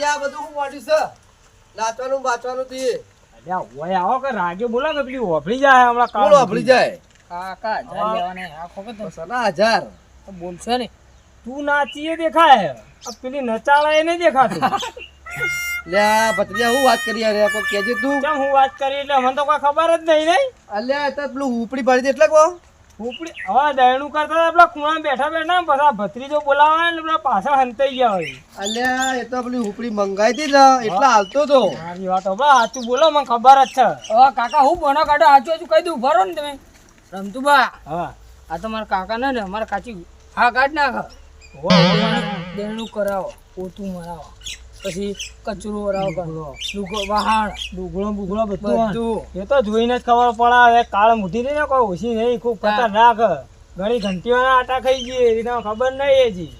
ભત્રીજા બધું હું મોડ્યું છે નાચવાનું બાચવાનું તે અલ્યા ઓય આવો કે રાગે બોલો કે પેલી ઓફળી જાય હમણાં કોણ વાપરી જાય કાકા 1000 લેવાને આખો કે તો સના 1000 બોલશે ને તું નાચીએ દેખાય આ પેલી નચાળા નહીં દેખાતું લ્યા ભત્રીજા હું વાત કરી યાર કોઈ કેજે તું કેમ હું વાત કરી એટલે મને તો કોઈ ખબર જ નહીં અલ્યા તો પેલું ઉપડી પડી એટલે કો ઉપડી હવે દયણું કરતા હતા પેલા ખૂણા બેઠા બેઠા પછી આ ભત્રીજો બોલાવે ને પેલા પાછા હંતાઈ ગયા હોય અલ્યા એ તો પેલી ઉપડી મંગાઈ હતી ને એટલા હાલતો તો મારી વાત હવે સાચું બોલો મને ખબર જ છે હવે કાકા હું બનો કાઢો સાચું હજુ કહી દઉં ભરો ને તમે રમતુબા હા આ તો મારા કાકા ને અમારા કાચી હા કાઢ નાખ દેણું કરાવો પોતું મરાવો પછી કચરો વરાવો ડુગો વહાણ ડુગળો બુગળો બધું એ તો જોઈને જ ખબર પડે હવે કાળ મૂઠી રહી ને કોઈ ઓછી નહીં ખૂબ ખતરનાક ઘણી ઘંટીઓના આટા ખાઈ ગઈ એ રીતે ખબર નહીં હજી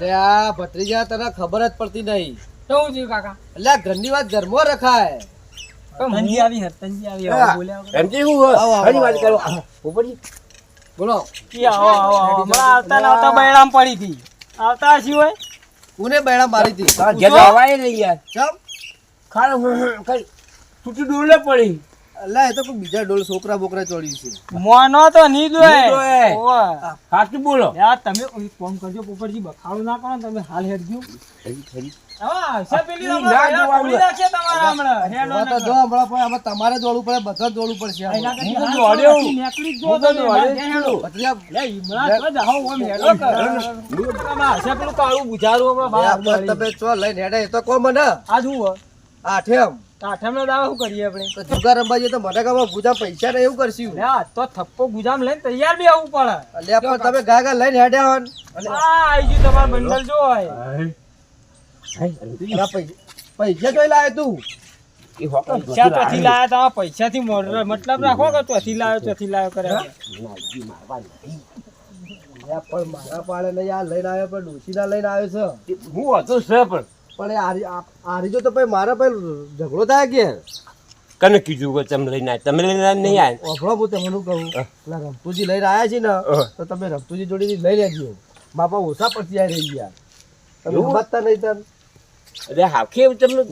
લ્યા ભત્રીજા તને ખબર જ પડતી નહીં શું થયું કાકા અલ્યા ઘરની વાત ઘરમાં રખાય હરતનજી આવી બોલ્યા એમજી હું ઘણી વાત કરો ઉપરજી બોલો ઈ આવો હમણાં આવતા ને આવતા બૈરામ પડી હતી આવતા હશી હોય કોને બેડા મારી હતી તાર ઘેર આવાય નહીં યાર ચમ ખાલી કઈ તૂટી ડોલે પડી અલ્યા એ તો કોઈ બીજા ડોલ છોકરા બોકરા ચોડ્યું છે મોનો તો ની દોય સાચું બોલો યાર તમે ફોન કરજો પોપટજી બખાડો ના કરો તમે હાલ હેડજો હા પેલી તમારે દોડવું પડે બધા દોડવું પડશે કાળું બુજારું તમે ચો લઈને હેડે એ તો કો મને આ શું આઠેમ આઠમ નો દાવા શું કરીએ આપણે તો જુગાર રમવા જઈએ તો મને ખબર ગુજા પૈસા ને એવું કરશું તો થપ્પો ગુજામ લઈને તૈયાર બી આવવું પડે એટલે પણ તમે ગાગા લઈને હેડ્યા હોન આઈ ગયું તમાર બંડલ જો હોય પૈસા જોઈ લાવે તું પૈસા ચોથી લાયા તા પૈસા થી મતલબ રાખો કે ચોથી લાયો કરે પણ મારા પાડે નહીં આ લઈને આવ્યો પણ ડોશીના લઈને આવ્યો છે હું હતો છે પણ એ હારી જો તો પછી મારા પછી ઝઘડો થાય કે કને કીધું કે તમે લઈને આવ્યા તમે લઈને નહીં આવ્યા ઓફળો હું તમને કહું પેલા રમતુજી લઈને આવ્યા છે ને તો તમે રમતુજી જોડી લઈ લેજો બાપા ઓછા પછી આવી રહી ગયા તમે સમજતા નહીં તમે અરે હાખે તમને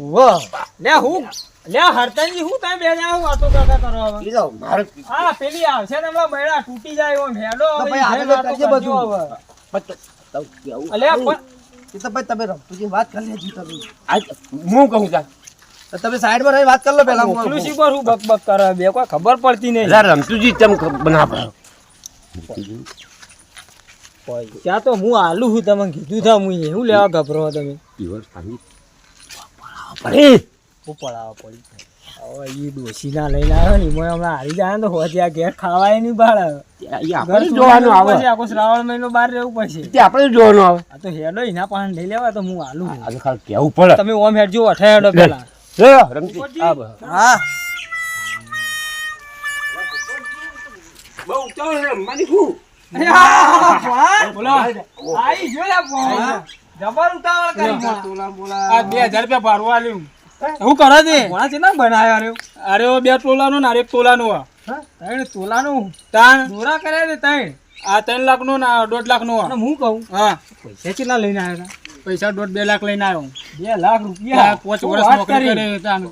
લે હું લે હરતનજી હું તમે બે જણા વાતો કરતા કરો હવે લીધો મારે હા પેલી આવશે ને હમણાં બૈરા તૂટી જાય એવો હેડો ભાઈ આગળ કરજે બધું અલે પણ એ તો ભાઈ તમે રમતુજી વાત કરી લેજો તમે આજ હું કહું તા તો તમે સાઈડમાં રહી વાત કરી લો પેલા મોકલું શી પર હું બક કરે બે કોઈ ખબર પડતી નહીં અરે રમતુજી તમે બનાવો પૈસા તો હું આલુ છું તમે કીધું થા હું એવું લેવા ગભરો તમે પડાવવા પડી હવે એ ડોશીના લઈને આવ્યો ને એમાં હમણાં હારી જાય ને તો ત્યાં ઘેર ખાવાય નહીં ભાડે આપણે જોવાનું આવે આખો શ્રાવણ મહિનો બહાર રહેવું પડશે આપણે જોવાનું આવે આ તો હેડો એના પાસે લઈ લેવા તો હું આલુ આ તો ખાલી કેવું પડે તમે ઓમ હેડજો અઠે હેડો પેલા રમતી હા બહુ ઉતાવળ રમવાની શું હું કરો છે બનાવ્યો અરે 2 તોલાનો ને 1 તોલાનો 3 તોલાનો તાણ દોરા કર્યા ને 3 આ 3 લાખ નો ને 1.5 લાખ નો હું કહું હા પૈસા કેટલા લઈને આવ્યા પૈસા 1.5-2 લાખ લઈને આવ્યો 2 લાખ રૂપિયા 5 વર્ષ નોકરી કરે તાણ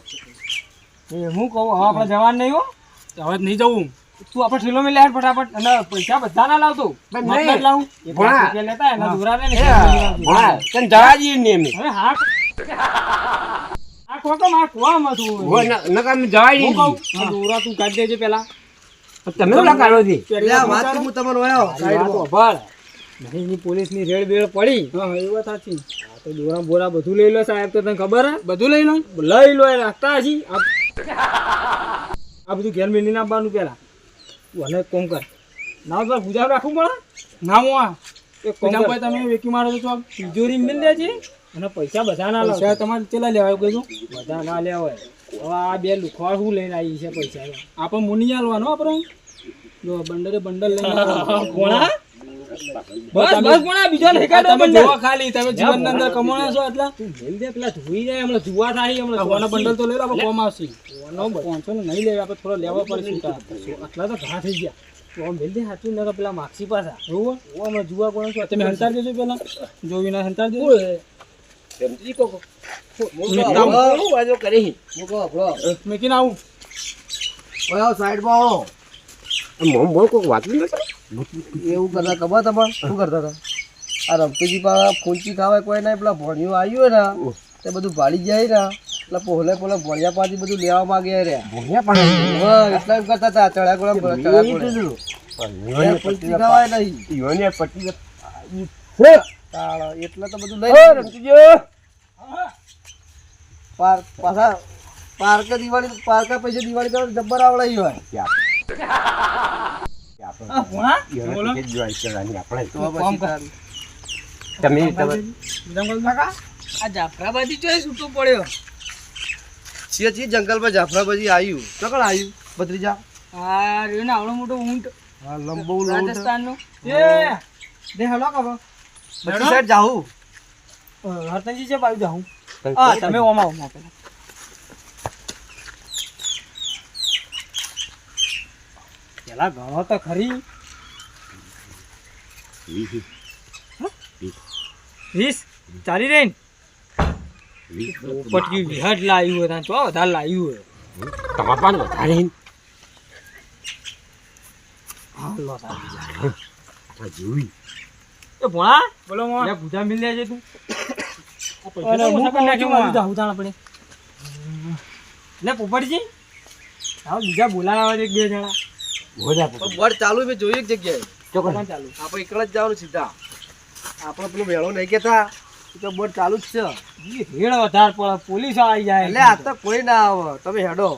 હું કહું હવે આપણે જવાન નહીં હો હવે નહીં જવું તું આપણે ઠેલો મેં લેટ ફટાફટ અને પૈસા બધા ના લાવતો મતલબ લાવું રૂપિયા લેતા એના દોરા ને હા તને જવા દઈએ ને એમ હવે હા આ કોકો માર કોમ હતું નકા મે જવા દઈએ દોરા તું કાઢી દેજે પેલા તમે ઓલા કાઢો છે એટલે આ વાત હું તમને આવ્યો સાઈડમાં ભળ નહીં પોલીસ ની રેડ બેડ પડી હા એ વાત સાચી આ તો દોરા બોરા બધું લઈ લો સાહેબ તો તને ખબર હે બધું લઈ લો એ રાખતા હજી આ બધું ઘેર મેલી નાખવાનું પેલા મને કોમ કર ના તો ગુજાર રાખવું પડે ના હું એક કોમ કર તમે વેકી મારો તો તિજોરી મિલ લેજે અને પૈસા બધા ના લાવ તમારે કેટલા લેવાય કીધું બધા ના લેવાય હવે આ બે લુખવાડ હું લઈને આવી છે પૈસા આપણે મુનિ આલવાનો આપણે જો બંડલે બંડલ લઈને કોણા બસ કોણા બીજો નહીં કાઢો બંડલ જો ખાલી તમે જીવન અંદર કમાણો છો એટલે તું મેલ દે પેલા ધોઈ જાય હમણાં જુવા થાય હમણાં કોના બંડલ તો લઈ લો આપણે કોમ આવશે કોનો 500 ને નહીં લેવા આપણે થોડો લેવા પડે છૂટા આટલા તો ઘા થઈ ગયા તો મેલ દે હાચું ન પેલા માક્ષી પાછા જોવો ઓ અમે જુવા કોણ છો તમે હંતાર દેજો પેલા જોવીના હંતાર દેજો સમજી કો મૂકો, વાજો કરે મૂકો, ભલો. મેકીને આવું ઓય આવો, સાઈડમાં આવો. મોમ કોક વાતું ન એવું કરતા ખબર તમારે શું કરતા હતા? આ રમતુજી પાસે ફૂંચી ખાવાય કોઈ નહીં, પેલા ભણિયું આવ્યું હોય ને તે બધું ભાડી જાય ને એટલે પોલે ભણિયા પાછી બધું લેવા માંગે રહ્યા. ભોણ્યા પણ હા, એટલા એમ કરતા હતા, ચડા ફૂંચી ખાવાય નહીં. યોને પટ્ટી તાળ, એટલે તો બધું લઈ લીધું. પાછા પાર્કે પૈસા દિવાળી કરવા જબ્બર આવડાવી હોય. આ ભોણા બોલો તો પછી તારું. તમે જંગલ કાકા આ જાફરાબાદી ચોય છૂટો પડ્યો. છીએ જંગલમાં જાફરાબાજી આવ્યું. ચોકડ આવ્યું ભત્રીજા? આ રહ્યો ને આવડો મોટો ઊંટ હા, લંબુ ઊંટ. રાજસ્થાનનો. એ દે હલો કબો બધી સાઈડ જાઉં. હરતનજી છે બાજુ જાઉં હા તમે ઓમાં પેલા પેલા ઘણો તો ખરી 20 ચાલી રહી ને પટ્યું વિહટ લાવ્યું હોય ત્યાં ચો વધારે લાવ્યું હોય તમારા પાન વધારે હા લો આપણે જોઈ એ ભોણા બોલો મો લે ગુજા મિલ લેજે તું આ પૈસા તો ઓછા કરી નાખ્યું મારું જાઉં તાણ આપણે લે પોપટજી આવ બીજા બોલાવા દે એક બે જણા પણ બોર્ડ ચાલુ મેં જોયું એક જગ્યાએ. ચોકન ચાલુ આપણે એકલા જ જવાનું સીધા. આપણે પેલું વેળો નહીં કહેતા એ તો બોર્ડ ચાલુ જ છે. ભીડ વધારે પડે પોલીસ આવી જાય એટલે આ તો કોઈ ના આવે, તમે હેડો,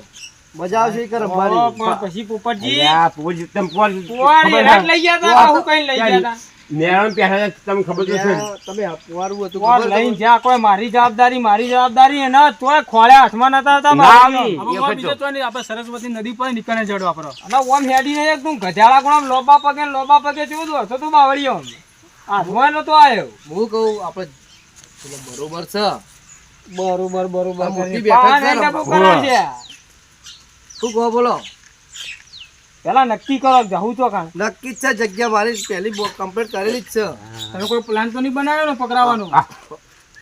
મજા આવશે કે રમવાની. પણ પછી પોપટજી આ પોજ તમ પોજ પોવાડી રાત લઈ ગયા તા આવું કઈ લઈ ગયા તા નેરણ પહેલા તમને ખબર તો છે તમે વારું હતું પોર લઈને જ્યાં કોઈ મારી જવાબદારી એ ના તોય ખોળે હાથમાં નતા હતા ના મારી આવી. હવે બીજો તો નહીં, આપણે સરસ્વતી નદી પર નીકળે જડો આપણો અને ઓમ હેડીને એક તું ગધેડા કોણ લોબા પગે જોયું હતો તું બાવળીઓ હાથમાં નતો આવ્યો હું કહું આપણે પેલો બરોબર છે. બરોબર આ મોટી કરી. બેઠક પાન છે એટલે ને. બહુ કરે છે. શું કહો બોલો? પેલા નક્કી કરો જવું તો કાં નક્કી જ છે જગ્યા મારી પહેલી કમ્પ્લીટ કરેલી જ છે. તમે કોઈ પ્લાન તો નહીં બનાવ્યો ને પકડાવાનો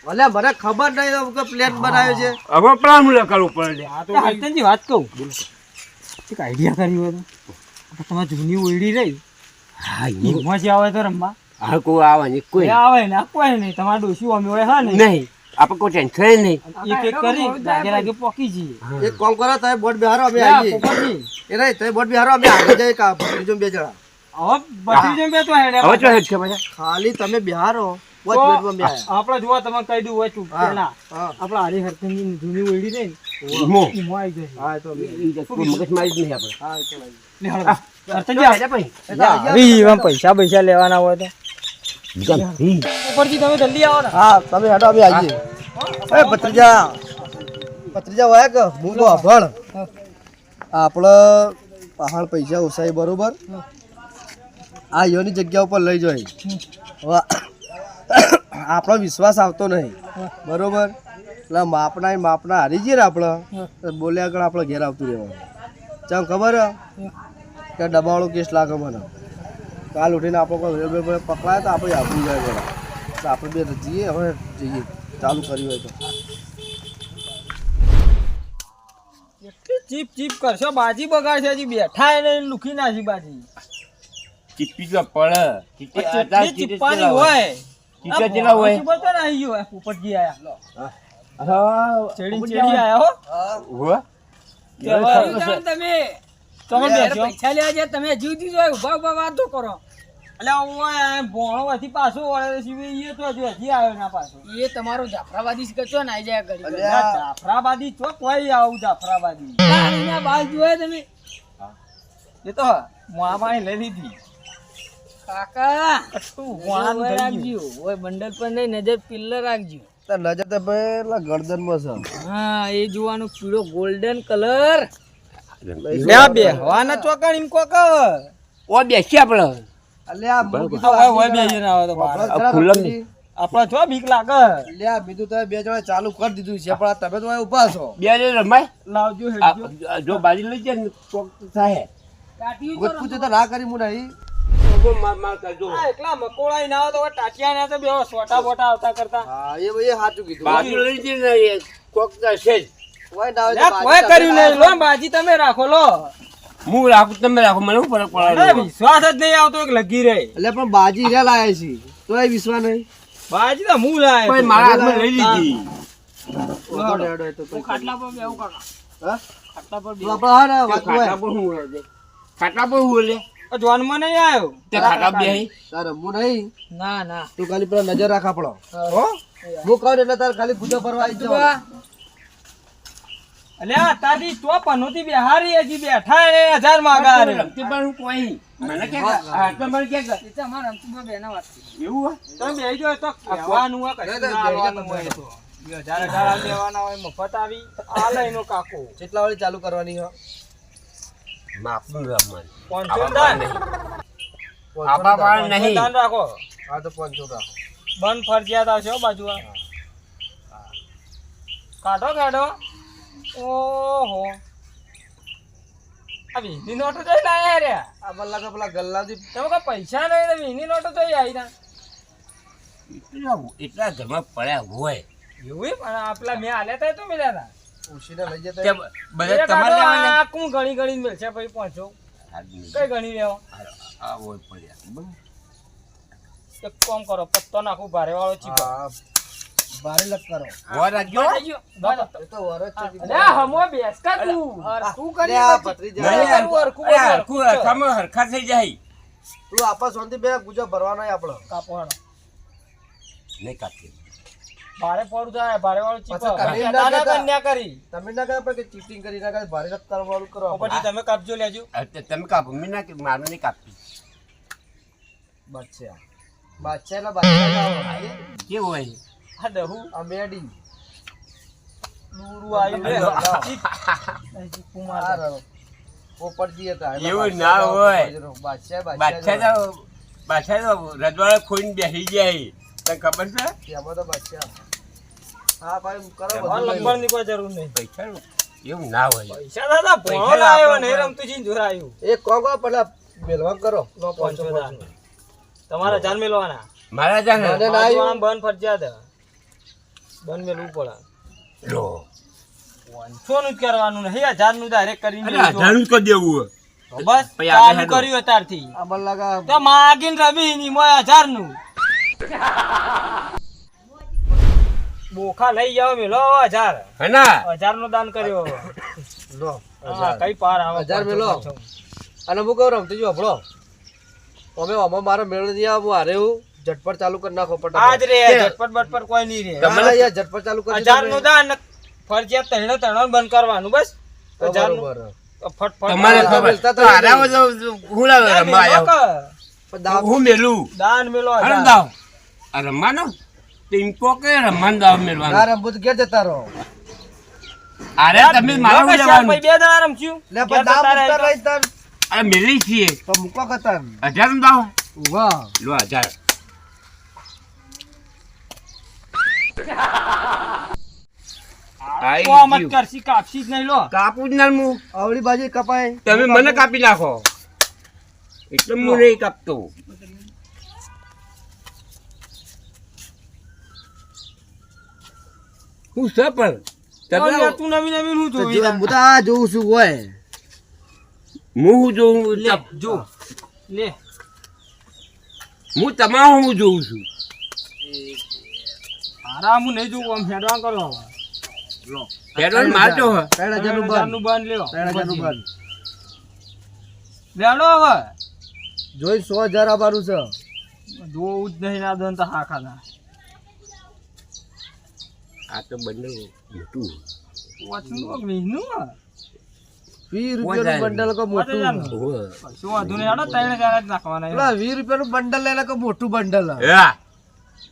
ભલે મને ખબર નહીં કે પ્લેન બનાવ્યો છે. હવે પ્લાન મુલા કરવું પડે આ તો હરતનજી વાત કહું એક આઈડિયા કરી હોય તો તમારે જૂની ઓયડી રહી હા એમાં જે આવે તો રમવા હા કોઈ આવવાની કોઈ એ આવે ને કોઈ નહીં તમારે ડોસી અમે હોય હા ને નહીં આપણે કોઈ ટેન્શન નહીં એક કરી લાગે પોકી જઈએ એક કામ કરો, તમે બોટ બિહારો, અમે યા, આવીએ. પોપટજી એ નહીં, તમે બોટ બિહારો, અમે આગળ જઈએ બીજો બે જણા. હવે બધી જેમ બે તો હેડે હવે ચો હેડ છે બધા ખાલી તમે બિહારો, બોટ તો મિનિટમાં બે આયા. આપણે જોવા તમે કહી દઉં હોય તું હા, પેલા હા. આપણા હરી હરતનજી જૂની ઓયડી રહી ઈમો ને એમાં આવી જશે હા, એ તો અમે. કોઈ મગજ મારી જ નહીં આપણે હા, એ તો અમે. લે હળો. હરતનજી આવે. એ તો આવીએ. પૈસા લેવાના હોય તો ગમ ઉપરથી તમે જલ્દી આવો ને હા, તમે હેડો, અમે આવીએ. એ ભત્રીજા હોય કે હું તો અભણ. આપણે પહાડ પૈસા ઓછાય બરોબર, આ યોની જગ્યા ઉપર લઈ જાય. હવે આપણો વિશ્વાસ આવતો નહીં બરોબર, એટલે માપના હારી જઈએ ને આપણે તો બોલ્યા આગળ આપણે ઘેર આવતું રહેવાનું. ચાલ ખબર હે કે દબાવાળો કેસ લાગે મને. કાલ ઉઠીને આપણે કોઈ રેલવે પકડાય તો આપણે આવતું જાય બધા. તો આપણે બે જઈએ, હવે જઈએ ચાલુ કર્યું હોય તો. ચીપ ચીપ કરશો બાજી બગાડશે હજી બેઠા એને લુખી નાખી બાજી ચીપી તો પડે ચીપી ચીપની ચીપવાની હોય ચીપા જેલા હોય પછી બતો ને આવી ગયો પોપટજી આયા હા ચેડી આયા હો હો જાણ તમે તમે બેસો પૈસા લેવા જાય તમે જીવ દીધો હોય, ઉભા વાતો કરો. એટલે ઓય ભોણો હતી પાછો વળે સિવાય એ તો હજી આવ્યો ના પાછો એ તમારો જાફરાબાદી છે કે ચો નાઈ જાય ઘડી ઘડી. અલ્યા. જાફરાબાદી ચો કોઈ આવું જાફરાબાદી તારીના બાલ જોયા તમે એ તો મોણા પાણી લઈ લીધી કાકા શું મોણાનું ઓય થઈ ગયું રાખજો ઓય બંડલ પર નહીં નજર પિલ્લર રાખજો. તો નજર તો પેલા ગરદનમાં છે. હા એ જોવાનો પીળો ગોલ્ડન કલર. બે હવાના ચોકણ કોક ઓ બેસી આપણે અલ્યા મૂકી તો હોય આપી બેહીને આવે તો બહાર. જરા. આ ખુલ્લમ નહીં. આપણા જો બીક લાગે અલ્યા બીજું તમે બે જણા ચાલુ કરી દીધું છે, પણ આ તમે તો અહીં ઊભા છો. બે જણ રમાય લાવજો હેડજો જો બાજી લઈ જાય ને તો થાય કાટ્યું ગોતપું છે તો ના કરી હું નહીં. આખો માર કરજો આ એકલા મકોડાઈ ના આવે તો હવે ટાટિયા ને તો બેહો સોટા બોટા આવતા કરતા હા એ ભાઈ સાચું કીધું બાજુ લઈ જઈ ને કોક કરશે જ કોઈ ના આવે લે, તો કોઈ બાજી કર્યું તમે નહીં લો બાજી તમે રાખો લો હું રાખું તમે રાખો મને શું ફરક અરે પડે વિશ્વાસ જ નહીં આવતો એક લગી રહે એટલે પણ બાજી રે લાયા છે તોય વિશ્વાસ નહીં બાજી તો હું લાય કોઈ મારા હાથમાં લઈ લીધી ઓટો ડેડો એ તો હું ખાટલા પર બેહું કાકા હા ખાટલા પર તો આપણે હા ને વાત ખાટા હોય પર હું હશે ખાટા પર હું લે જોનમાં નહીં આવ્યો તે ખાટા બે તાર રમવું નહીં ના ના તું ખાલી પેલા નજર રાખ આપણો હો હું કહું એટલે તાર ખાલી પૂજા ભરવા આવી જાવ અલ્યા તારી તો પનોતી બેહારી હજી બેઠા એ 1000 માંગા રે રમતી પણ હું કોઈ મને કે હા તો મને કે એ તો અમારા રમતુભા બેના વાત છે. એવું તમે બેહી જાઓ તો કહેવાનું હોય કશું ના આવવાનું હોય તો 1000 લેવાના હોય મફત આવી આ લઈનો કાકો કેટલા વાળી ચાલુ કરવાની હો માપનું રમવાનું 500 દાન આપા પાડ નહીં દાન રાખો હા તો 500 રાખો બંધ ફરજિયાત આવશે હો બાજુ કાઢો કાઢો ઓહો આ વીસની નોટો જોઈ લાયા રે આ બલ્લા કે પેલા ગલ્લાજી તમે કોઈ પૈસા નહીં ને વીસની નોટો જોઈ આવી ના એટલા ઘરમાં પડ્યા હોય એવું એમ? અને આ પેલા મેં આલ્યા તા તો મળ્યા તા ઉશીને લઈ જતા તે બધા તમારે લેવાના આ કોણ ગણી ગણી મળશે પછી પહોંચો કઈ ગણી લેવો આ હોય પડ્યા એક કામ કરો પત્તો નાખું ભારે વાળો ચીકો હા ભારે લગ કરો હોય રાખજો એ તો વરસ છે અરે હમો બેસ કા તું હરખું અરે કરી આ પછી. ભત્રીજા નહીં, હરખું અરે હરખું હરખું હરખામાં હરખા થઈ જાય તું આપા શાંતિ બે પૂજા ભરવાનો આપણો કાપો હાડો નહીં કાપી ભારે પડું થાય ભારે વાળો ચીકો પાછા કઢી ના કહેતા કહેતા. કન્યા કરી તમે ના કહે કે ચીટિંગ કરી ના કહે ભારે લગ કરવાનું કરો તો પછી તમે કબજો લેજો તમે કાપો મેં ના મારું નહીં કાપી બાદશાહ બાદશાહ બાદશાહ કેવું હોય આ દહુ આ મેડી દૂરું આવ્યું લે ચીકુ માર આ રહો. પોપટજી હતા એના એવું ના હોય. બાદશાહ બાદશાહ તો રજવાડા ખોઈને બેસી જાય તને ખબર છે એમાં તો બાદશાહ હા ભાઈ કરો આ બધું લંબણની કોઈ જરૂર નહીં પૈસા એવું ના હોય પૈસા દાદા ભણો પૈસા લાવ્યો આપણે નહીં રમતું જીન જોરાયું એક કોગો પેલા મેલવા કરો લો 500 દાન તમારા જાન મેલવાના મારા જાને મને ના આવ્યું. આમ બંધ ફરજિયાત હે. બંધ મેલવું પડે લો 500 નું જ કરવાનું નહીં 1000 નું ડાયરેક્ટ કરીને અરે મેલજો. હજારનું જ કરી દેવું તો બસ પછી આગળ ચાલુ હેડો. કર્યું અત્યારથી આ મને લાગે તો માગીને રમી ની મોય 1000 નું બોખા લઈ જાવ મેલો 1000 હે ના 1000 નું દાન કર્યો લો હા, કઈ પાર આવે 1000 મેલો. અને હું કહું રમતી જો હભળો અમે આમાં મારો મેળ નથી આવું હારે હું ઝટપટ ચાલુ કરી નાખો આજ ફટાફટ રે કે- ઝટપટ બટપટ કોઈ નહીં રે હા, યાર, ઝટપટ ચાલુ કરી 1000 નું દાન ફરજિયાત તણે તણે બંધ કરવાનું બસ 1000 નું બરોબર ફટફટ તમારે આ ખબર મેલતા તો તો હારાવો તો હું લાવે રમવા આવ્યો પણ દાવ હું મેલું દાન મેલો અરે 1000 દાવ આ રમવાનો ટીમકો કે રમવાનું દાવ મેળવાનું ના રમવું તો ઘેર જતા રહો અરે તમે મારા હું જવાનું બે જણા રમશું લે પણ દાવ મુકતા રહી તાર અરે મેલી છીએ તો મૂકો કતન 1000 નું દાવ વાહ લો 1000 આઈ તો મત ગયું. કરશી કાપશી જ નહીં લો કાપું જ ના હું આવડી બાજુ કપાય તમે મને કાપી નાખો એટલે હું નહીં કાપતો હું છે પણ તમે યાર, તું નવી નવી હું તો જોઈ જો હું તો આ જોઉં છું હોય હું જોઉં લે જો લે હું તમામ હું જોઉં છું આરામ હું નહીં જોઉં આમ હેડવા કરો પેટ્રોલ મારતો હે 3000 નું 3000 નું બંધ બંધ લ્યો 3000 નું બંધ લેડો હવે જોઈ 100,000 આવવાનું છે જોવું જ નહીં ના દન તો હા ખાના આ તો બંને મોટું વાંચનું મહિનું 20 રૂપિયાનું બંડલ કો મોટું 5000 નું. ઓહો. શું વાંધો નહીં હેડો 3000 જ નાખવાના પેલા 20 રૂપિયાનું બંડલ લઈને કો મોટું બંડલ હા,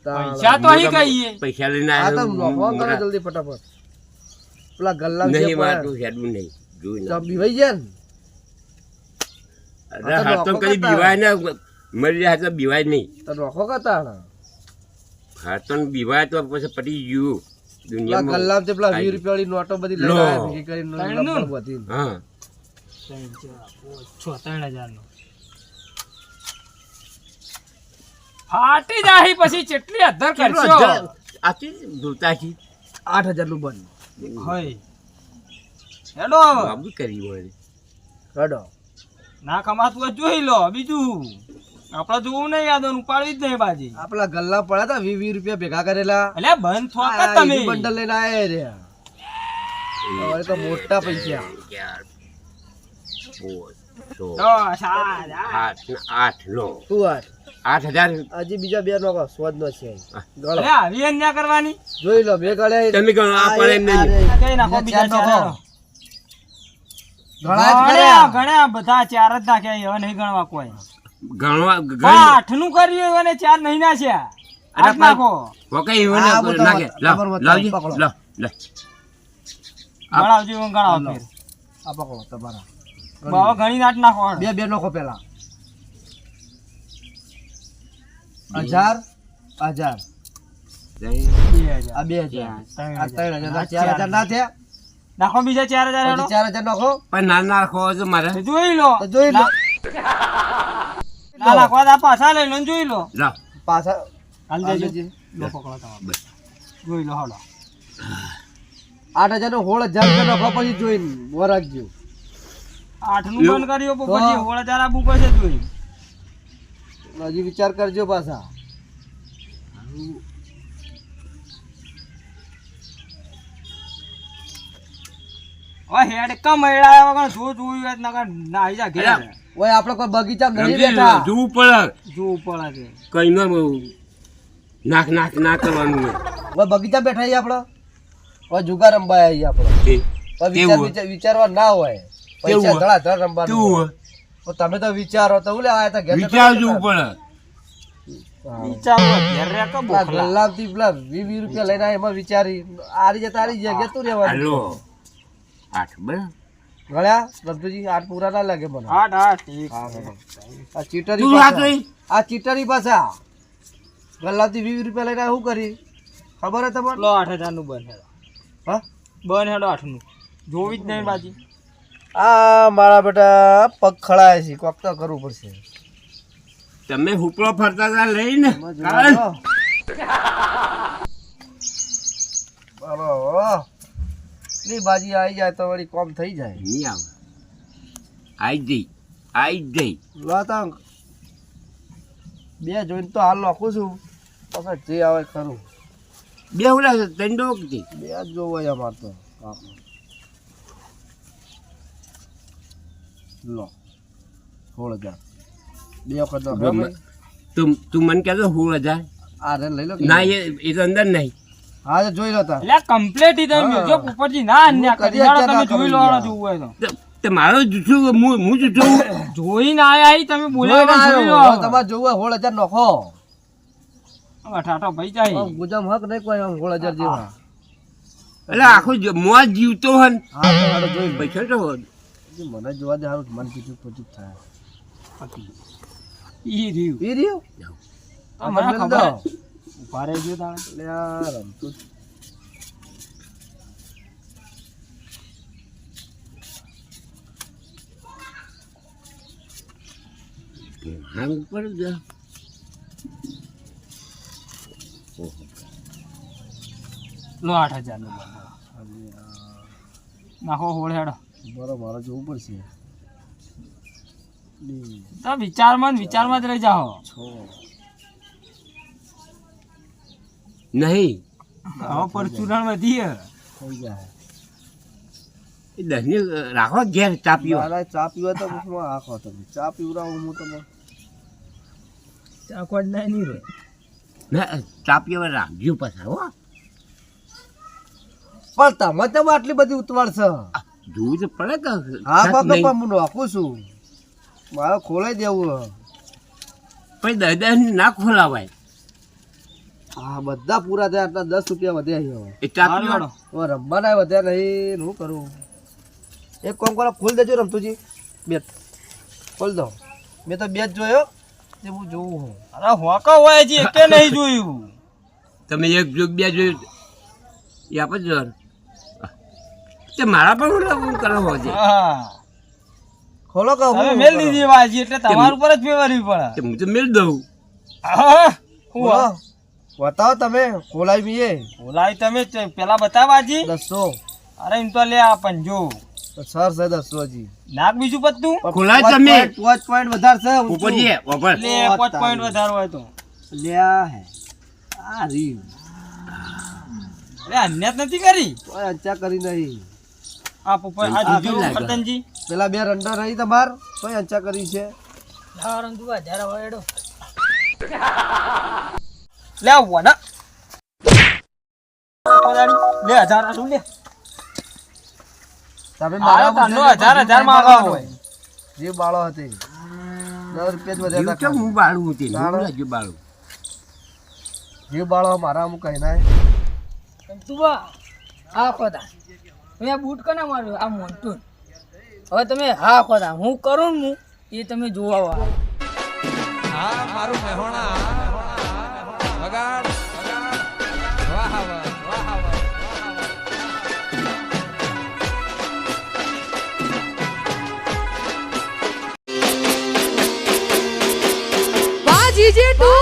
પૈસા તો અહીં કહીએ પૈસા લઈને આ તો આવ્યો. નોખવા કરો જલ્દી ફટાફટ પેલા ગલ્લા નહીં મારતું હેડું નહીં જોઈ ના બીવાઈ જાય ને અરે હા તો કદી બીવાય ને મરી જાય તો બીવાય નહીં તો નોખો કતા હા તો બીવાય તો પછી પટી ગયું પેલા દુનિયામાં ગલ્લા તે પેલા 20 રૂપિયા વાળી નોટો બધી લઈને લો. આવ્યા ભેગી કરીને ત્રણનું? લંબડ બધી હા 3000 નું ફાટી જાહી પછી કેટલી અધર કરશો આથી જોતાથી 8,000 નું બન હોય હેડો બાબુ કરી હોય હેડો ના કમાતું હોય જોઈ લો બીજું આપડે જોવું નહીં યાદ ઉપાડવી જ નહીં બાજી આપલા ગલ્લા પડ્યા હતા 20 રૂપિયા ભેગા કરેલા એટલે બંધ થોક જ તમે બંડલ લઈને આયા રે હવે તો મોટા પૈસા 8 નો તું આઠ 8,000 હજી બીજા બે નો સ્વાદ નો છે ગળો અરે આવી અન્યા કરવાની જોઈ લો બે ગળે તમે ગણો આ પડે એમ નહીં કઈ નાખો બીજા ચાર ગળા જ ગણ્યા ગણ્યા બધા ચાર જ નાખ્યા હવે નહીં ગણવા કોઈ ગણવા આઠ નું કર્યું અને ચાર નહીં નાખ્યા આઠ નાખો વકાઈ એવું આ બધો નાખે લાવ ખબર લાવજી પકડો. લાવ લે ગણાવજો એવું ગણાવો ફેર આ પકડો તમારા બાવા ઘણી નાટ નાખો હેડો. બે નોખો પેલા 1000 1000 આ 2000 આ 3,000 4,000 ના થયા નાખો બીજા 4,000 હેડો. હજી 4,000 નાખો પણ ના નાખો તો મારે જોઈ લો તો જોઈ લો ના નાખવા તો આ પાછા લઈ લો ને જોઈ લો લાવ પાછા હાલ હાલ દેજો દેજો. લો પકડો તમારે. બસ. જોઈ લો હાલો 8,000 નો 16,000 રૂપિયા નાખો પછી જોઈને ઉભો રાખજો આઠ નું બંધ કર્યો પછી ઓળા ચાર આબુ કશે જોઈ હજી વિચાર કરજો પાછા હવે હેડ કમ એડા વગર જો જોયું હોય નકર નાહી જા ઘેર અલ્યા. ઓય આપણે કોઈ બગીચા નહીં સમજી બેઠા જોવું પડે જોવું પડે છે કઈ નાખ નાખ ના કરવાનું હોય. ઓય બગીચા બેઠા છીએ આપણે ઓય જુગાર રમવા આવીએ આપણે તે- ઓય કેવું હોય? વિચારવા ના હોય કેવું પૈસા હોય? ધડાધડ રમવાનું કેવું હોય? તો તમે તો વિચારો તો ઉલે આયા તા ઘેર તો વિચાર તમે જોવું પડે વિચારો ઘેર રે કે પેલા બોખલા ગલ્લાથી પેલા 20 રૂપિયા લઈને આયા એમાં વિચારી આરી જતા આરી જગ્યા કેતું રહેવાનું હાલો 8 બરાબર ગળ્યા રમતુજી 8 પૂરા ના લાગે મને આઠ આઠ એક. આ ચીટરી તું પાછા. રાખ લઈ. આ ચીટરી પાછા ગલ્લાથી 20 રૂપિયા લઈને આયા શું કરી ખબર હે તમને લો 8,000 નું બંધ હેડો હા બંધ હેડો 8 નું જોવી જ નહીં બાજી આ મારા બેટા પગ ખડાય છે કોક તો કરવું પડશે તમે હુપડો ફરતા હતા લઈને એમાં જોવા દો. બરાબર. એટલી બાજી આવી જાય તો વળી કોમ થઈ જાય નહીં આવે આઈ જઈ લો તાંગ બે જોઈને તો હાલ નાખું છું પછી જે આવે ખરું બે ઉલા દંડો કીધી બે જ જોવાય અમાર તો લો 16,000 બે વખત નો ગમે. તું મને કહેતો 16,000 આ રે લઈ લો કે? ના એ તો અંદર નહીં હા તો જોઈ લો તા એટલે કમ્પ્લીટ ઈ તમે જો ઉપરથી ના અન્યા હું કરી કદી હેડો અત્યારે તમે ના જોઈ લો કરું હેડો જોવું હોય તો તે મારો જૂઠું હું જૂઠું જોઈને આયા ઈ તમે બોલ્યા વગર જોઈ લો હવે તમારે જોવું હોય 16,000 નાખો હવે ઠાઠો ભાઈ જાય આમ ગુજામ હક નહીં કોઈ આમ 16,000 જેવા એટલે આખો મોજ જીવતો હન હા તો હાલો જોઈ લો પૈસા તો મને જોવા દે હારું મન કીધું પછી થાય ઈ રહ્યું એ રહ્યું આ મને મને ખબર દો. ઉભા રહેજો તાણે લે આ રમતું હાલ ઉપર જા લો 8,000 નું બંધ નાખો હોળ હેડો બરો મારે જોવું પડશે તો વિચારમાં જ રહી જાઓ નહીં હવે પરચુરણ વધી હે. થઈ જાય એ દસની રાખો ઘેર ચા પીવા મારા ચા પીવા તો હું આખો તમે ચા પીવડાવું હું તમે ચા કોડ નહીં રે ના ચા પીવા રાખજો પાછા હો પણ તમે તમે આટલી બધી ઉતવાળ છે જોવું તો પડે કે હા છત બાપા નહીં. પણ હું નાખું છું મારે ખોલાઈ દેવું હે. પણ 10 ના ખોલાવાય હા બધા પૂરા થયા આટલા 10 રૂપિયા વધ્યા છે હવે. એ ચા હાલ પીવા હેડો. હવે રમવાના વધ્યા નહીં શું કરું એક કામ કરો ખોલ દેજો રમતુજી બે ખોલ દો મેં તો બે જ જોયો તે હું જોઉં હું અરે હોકા હોય છે કે નહીં જોયું તમે એક જોગ બે જોયું એ આપણે જ તે મારા પણ હું કરો હો છે હા ખોલો કે તમે મેલ દીધી વાજી એટલે તમારા ઉપર જ ફેવરવી પડે તે હું તો મેળ દઉં હા બોલો બતાવો તમે ખોલાઈ મીએ બોલાવી તમે પેલા બતાવાજી 200 અરે એમ તો લે આ પંજો સર છે 200 હજી નાક બીજું પત્તું ખોલાય તમે 5 પોઈન્ટ વધારે છે ઉપર જે ઉપર લે 5 પોઈન્ટ વધારો હોય તો લ્યા હે આ રી અરે અન્યાત નથી કરી ઓય અંચા કરી નહીં આ પપ્પા આ આ દીધું લાગે. કરતનજી પેલા બે રંડા રહી તમાર તોય અંચા કરી છે લાવો રંતુભા જરા વાળો લે વના લે 1000 આલું લે તમે મારા તાનો 1000 માંગવા હોય જે બાળો હતી 10 રૂપિયા જ જીવ વધારે કેમ હું બાળું હતી બાળું? હું લાગ્યું બાળું જે બાળો મારા અમુક કઈ ના રંતુભા હા ખોતા મેં આ બૂટ કના માર્યો આ મોન્ટુન હવે તમે હા ખોતા હું કરું ને હું એ તમે જોવા આવો Baji Jitu.